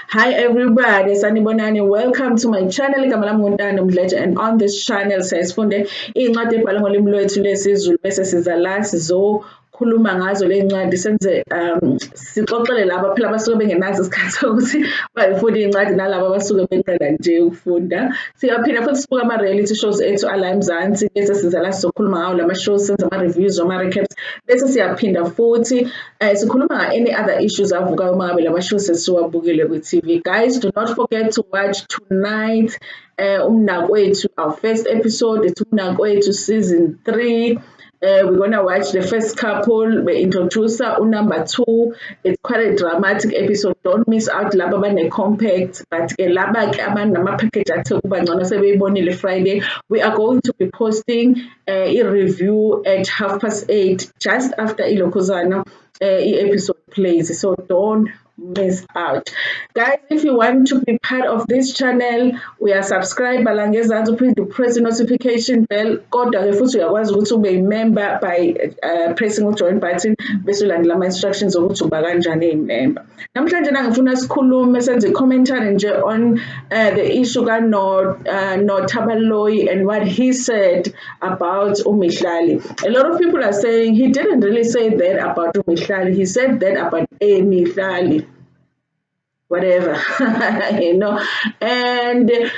Hi everybody, sanibonani. Welcome to my channel. Igama lami nguNtando Mdletshe, and on this channel siyazifunde iy'ncwadi ebhalwe ngolimi lwethu lwesiZulu bese siza la sizokhuluma ngazo ley'ncwadi senze sixoxele laba phela abasuke bengenazo isikhathi sokuthi bayifunda iy'ncwadi nalabo abasuke beqeda nje ukufunda. Siyaphinda futhi sibuke ama-reality shows ethu ala eMzansi bese siza la sizokhuluma ngawo lama shows senze ama-reviews ama-recaps bese siyaphinda futhi sikhuluma nga-any other issues avukayo uma ngabe lama shows sesiwabukile kwi-TV. Guys, do not forget to watch tonight umnakwethu, our first episode. It's umnakwethu season 3. We're gonna watch the first couple. We introduce number 2. It's quite a dramatic episode. Don't miss out. Laba bane compact, but laba ke abanama package athe kuba ngcono sebeyibonile Friday. We are going to be posting a review at 8:30, just after ilokhuzana episode plays. So don't miss out. Guys, if you want to be part of this channel, we are subscribe balangezansi uphinde press the notification bell. Kodwa ke futhi uyakwazi ukuthi ube member by pressing join button bese ulandela ama instructions ukuthi uba kanjani member. Namhlanje ngifuna sikhulume senze commentary nje on the issue ka Nota Baloyi and what he said about uMihlali. A lot of people are saying he didn't really say that about uMihlali. He said that about Mihlali. Whatever, and the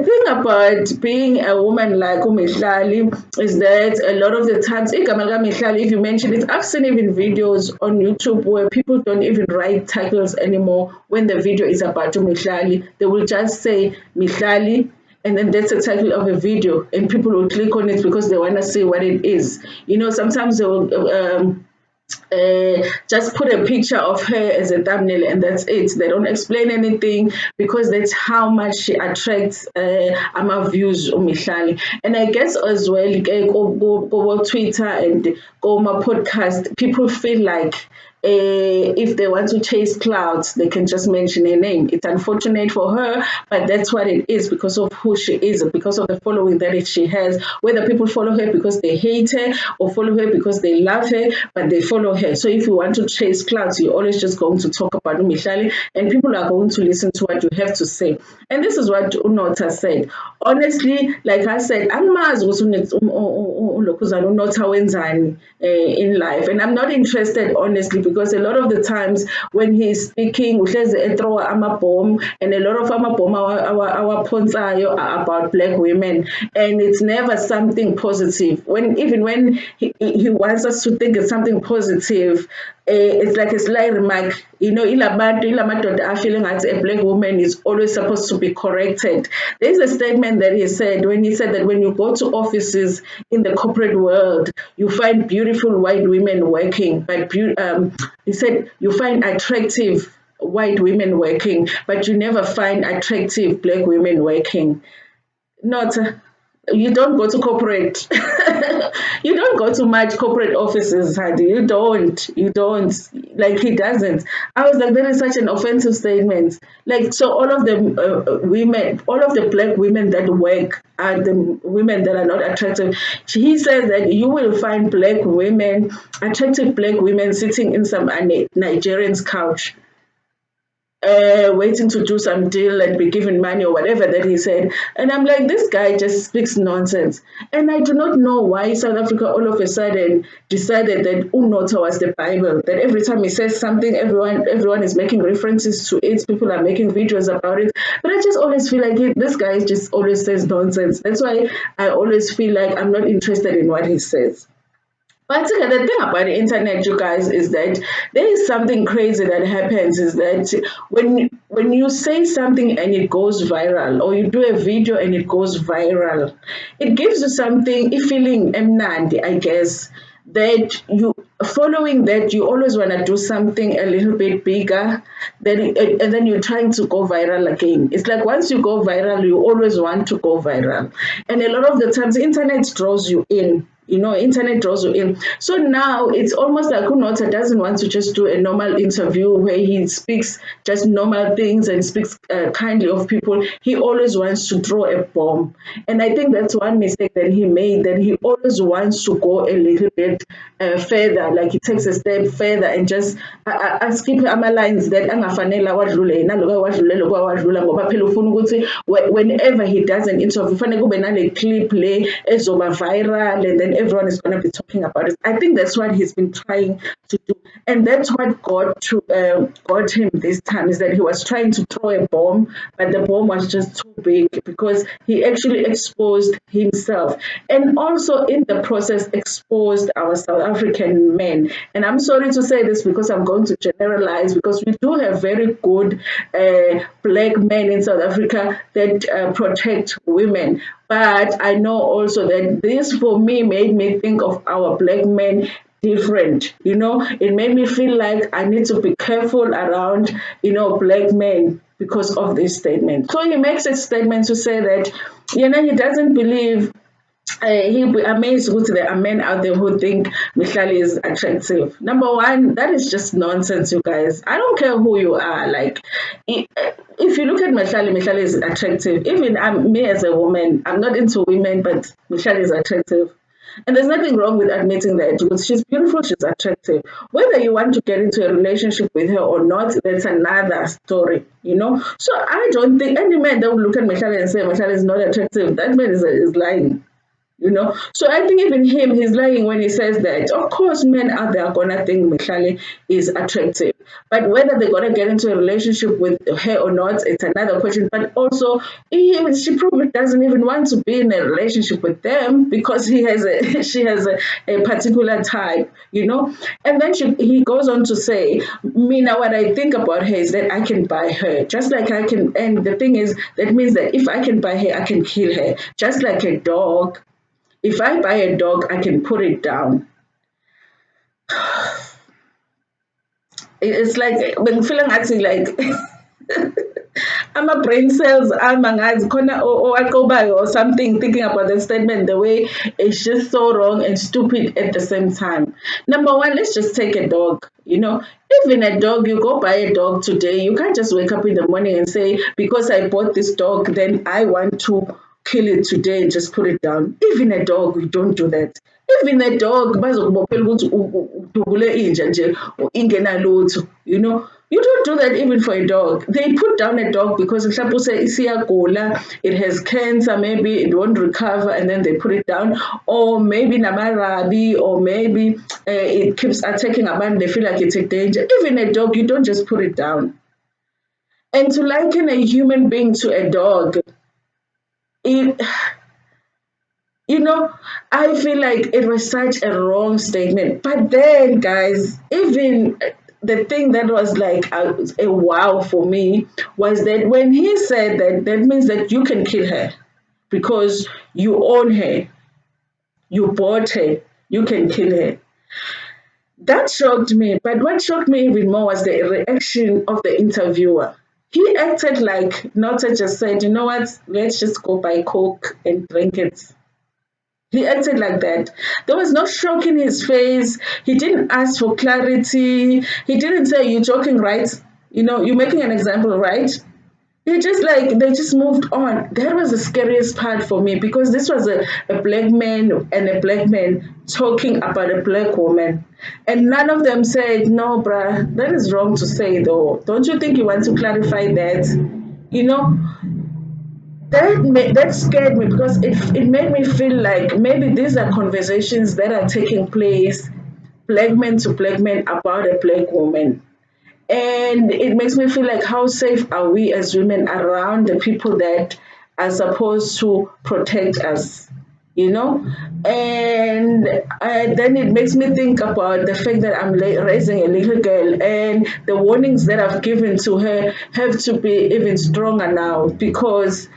thing about being a woman like Mihlali is that a lot of the times, if you mention it, I've seen even videos on YouTube where people don't even write titles anymore when the video is about Mihlali. They will just say Mihlali, and then that's the title of a video, and people will click on it because they want to see what it is. Sometimes they will just put a picture of her as a thumbnail and that's it. They don't explain anything because that's how much she attracts our views Mihlali. And I guess as well go Twitter and go my podcast, people feel like if they want to chase clouds, they can just mention her name. It's unfortunate for her, but that's what it is because of who she is, because of the following that she has. Whether people follow her because they hate her or follow her because they love her, but they follow her. So if you want to chase clouds, you're always just going to talk about Mihlali, and people are going to listen to what you have to say. And this is what Unota said. Honestly, like I said, angimazi ukuthi ulokhuzana uNota wenzani in life, and I'm not interested honestly because a lot of the times when he's speaking uhlezi throw amabomb, and a lot of amabomb awaphonsayo are about black women, and it's never something positive. Even when he wants us to think it's something positive, it's like a sly remark. Ilamadoda are feeling that a black woman is always supposed to be corrected. There's a statement that he said when you go to offices in the corporate world, you find beautiful white women working, but he said you find attractive white women working, but you never find attractive black women working. Not you don't go to corporate you don't go to much corporate offices, Hadi. You don't, like he doesn't. I was like, that is such an offensive statement. Like, so all of the women, all of the black women that work are the women that are not attractive. He says that you will find black women, attractive black women sitting in some Nigerian's couch, waiting to do some deal and be given money or whatever that he said. And I'm like, this guy just speaks nonsense. And I do not know why South Africa all of a sudden decided that Unota was the Bible, that every time he says something, everyone is making references to it, people are making videos about it. But I just always feel like this guy just always says nonsense. That's why I always feel like I'm not interested in what he says. But the thing about the internet, you guys, is that there is something crazy that happens. Is that when you say something and it goes viral, or you do a video and it goes viral, it gives you something, a feeling emnandi, I guess, that you following that you always want to do something a little bit bigger, and then you're trying to go viral again. It's like once you go viral, you always want to go viral, and a lot of the times the internet draws you in. internet draws you in. So now it's almost like Unota doesn't want to just do a normal interview where he speaks just normal things and speaks kindly of people. He always wants to throw a bomb. And I think that's one mistake that he made, that he always wants to go a little bit further, like he takes a step further and just skip ama-lines that angafanele awadlule yena lokho awadlule lokho awadlula, ngoba phela ufuna ukuthi whenever he does an interview kufanele kube nale clip le ezoba viral and then everyone is going to be talking about it. I think that's what he's been trying to do, and that's what got him this time, is that he was trying to throw a bomb, but the bomb was just too big because he actually exposed himself, and also in the process exposed our South African men. And I'm sorry to say this because I'm going to generalize, because we do have very good black men in South Africa that protect women. But I know also that this, for me, made me think of our black men different. It made me feel like I need to be careful around, black men because of this statement. So he makes a statement to say that, he doesn't believe, he'll be amazed with there are men out there who think Mihlali is attractive. Number one, that is just nonsense, you guys. I don't care who you are. Like, if you look at Mihlali is attractive. Even me as a woman, I'm not into women, but Mihlali is attractive. And there's nothing wrong with admitting that, because she's beautiful, she's attractive. Whether you want to get into a relationship with her or not, that's another story. So I don't think any man that will look at Mihlali and say Mihlali is not attractive, that man is lying. So I think even him, he's lying when he says that. Of course, men out there are gonna think Mihlali is attractive, but whether they're gonna get into a relationship with her or not, it's another question. But also, she probably doesn't even want to be in a relationship with them because she has a particular type. And then he goes on to say, me now, what I think about her is that I can buy her, just like I can. And the thing is, that means that if I can buy her, I can kill her, just like a dog. If I buy a dog, I can put it down. It's like when feeling acting like I'm a brain cells, I'm a corner or I go by or something, thinking about the statement the way it's just so wrong and stupid at the same time. Number one, let's just take a dog. Even a dog, you go buy a dog today, you can't just wake up in the morning and say, because I bought this dog, then I want to kill it today and just put it down. Even a dog, we don't do that. Even a dog, bazokubophela ukuthi udubule inja nje ingenalutho. You don't do that even for a dog. They put down a dog because mhlawumbe isiyagula, it has cancer, maybe it won't recover, and then they put it down. Or maybe namarabi, or maybe it keeps attacking abantu, they feel like it's a danger. Even a dog, you don't just put it down. And to liken a human being to a dog, it, I feel like it was such a wrong statement. But then, guys, even the thing that was like a wow for me was that when he said that means that you can kill her because you own her, you bought her, you can kill her. That shocked me. But what shocked me even more was the reaction of the interviewer. He acted like Nota just said, you know what, let's just go buy Coke and drink it. He acted like that. There was no shock in his face. He didn't ask for clarity. He didn't say, you're joking, right? You're making an example, right? He just they just moved on. That was the scariest part for me, because this was a black man and a black man talking about a black woman. And none of them said, no, bruh, that is wrong to say though. Don't you think you want to clarify that? That scared me, because it made me feel like maybe these are conversations that are taking place, black men to black men, about a black woman. And it makes me feel like, how safe are we as women around the people that are supposed to protect us? And then it makes me think about the fact that I'm raising a little girl, and the warnings that I've given to her have to be even stronger now, because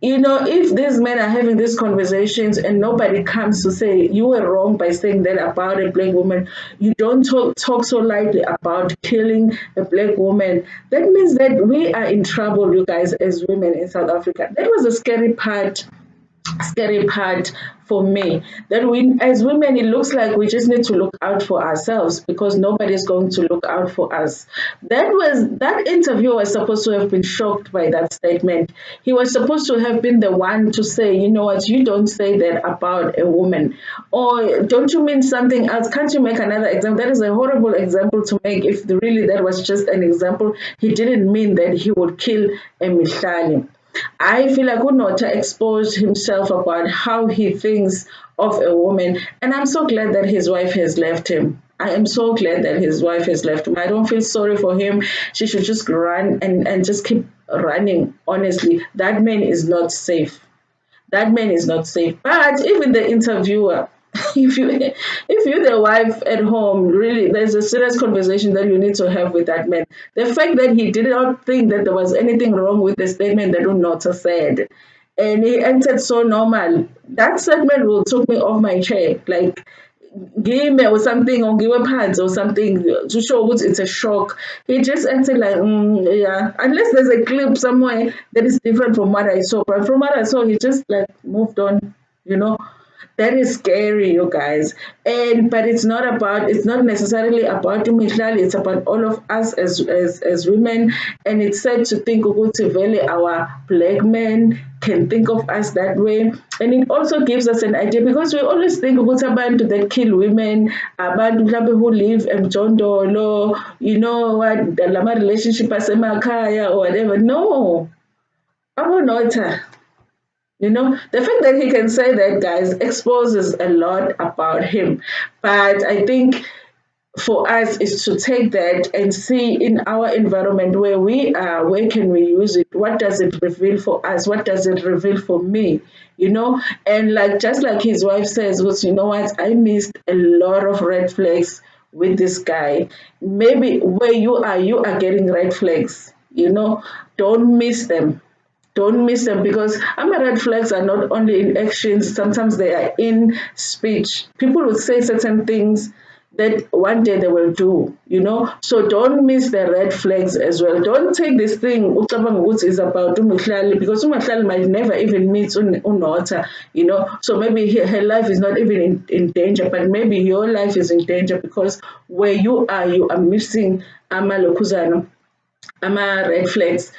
if these men are having these conversations and nobody comes to say you were wrong by saying that about a black woman, you don't talk so lightly about killing a black woman, that means that we are in trouble, you guys, as women in South Africa. That was a scary part scary part for me, that we as women, it looks like we just need to look out for ourselves because nobody's going to look out for us. That interviewer was supposed to have been shocked by that statement. He was supposed to have been the one to say, you know what, you don't say that about a woman, or don't you mean something else? Can't you make another example? That is a horrible example to make. If really that was just an example, he didn't mean that he would kill a Mihlali. I feel like Unota exposed himself about how he thinks of a woman, and I'm so glad that his wife has left him. I am so glad that his wife has left him. I don't feel sorry for him. She should just run and just keep running. Honestly, that man is not safe. That man is not safe. But even the interviewer, if you're the wife at home, really, there's a serious conversation that you need to have with that man. The fact that he did not think that there was anything wrong with the statement that Unota said, and he entered so normal, that statement will took me off my chair. Like, game or something, or give a pads or something to show what it's a shock. He just acted like, yeah, unless there's a clip somewhere that is different from what I saw. But from what I saw, he just like moved on, you know. That is scary, you guys. And but it's not necessarily about Mihlali, it's about all of us as women. And it's sad to think ukuthi vele our black men can think of us that way. And it also gives us an idea, because we always think ukuthi abantu that kill women, abantu mhlawumbe who live emjondolo, you know what, lama relationship asemakhaya or whatever. No. Abonotha. You know, the fact that he can say that, guys, exposes a lot about him. But I think for us is to take that and see in our environment where we are, where can we use it? What does it reveal for us? What does it reveal for me? You know, and like just like his wife says, was, you know what, I missed a lot of red flags with this guy. Maybe where you are getting red flags. You know, don't miss them, don't miss them, because red flags are not only in actions, sometimes they are in speech. People will say certain things that one day they will do, you know. So don't miss the red flags as well. Don't take this thing ucabanga ukuthi is about uMhlali, because uMhlali might never even meet Unota, you know. So maybe her life is not even in danger, but maybe your life is in danger because where you are missing amalokuzana, red flags,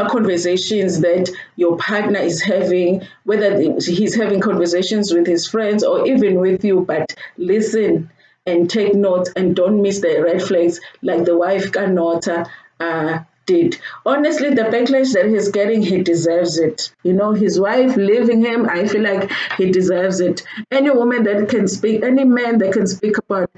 conversations that your partner is having, whether he's having conversations with his friends or even with you. But listen and take note and don't miss the red flags like the wife Kanota did. Honestly, the backlash that he's getting, he deserves it. You know, his wife leaving him, I feel like he deserves it. Any woman that can speak, any man that can speak about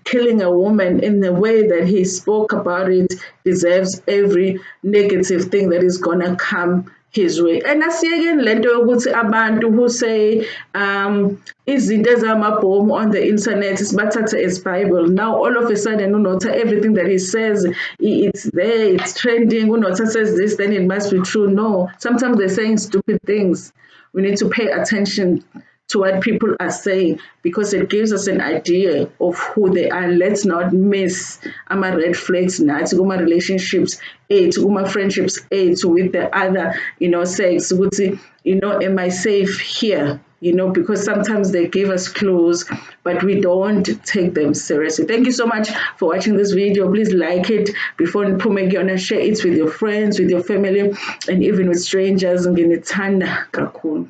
killing a woman in the way that he spoke about it deserves every negative thing that is gonna come his way. And asiyekeni lento yokuthi abantu who say izinto ezamabhomu on the internet sibathathe as Bible. Now all of a sudden Unota, everything that he says, it's there, it's trending. Unota says this, then it must be true. No, sometimes they're saying stupid things. We need to pay attention to what people are saying, because it gives us an idea of who they are. Let's not miss red flags nathi kuma relationships ethu, kuma friendships ethu with the other, you know, sex. Ukuthi, you know, am I safe here? You know, because sometimes they give us clues, but we don't take them seriously. Thank you so much for watching this video. Please like it before Nipumegiyona, share it with your friends, with your family, and even with strangers. Nginithanda kakhulu.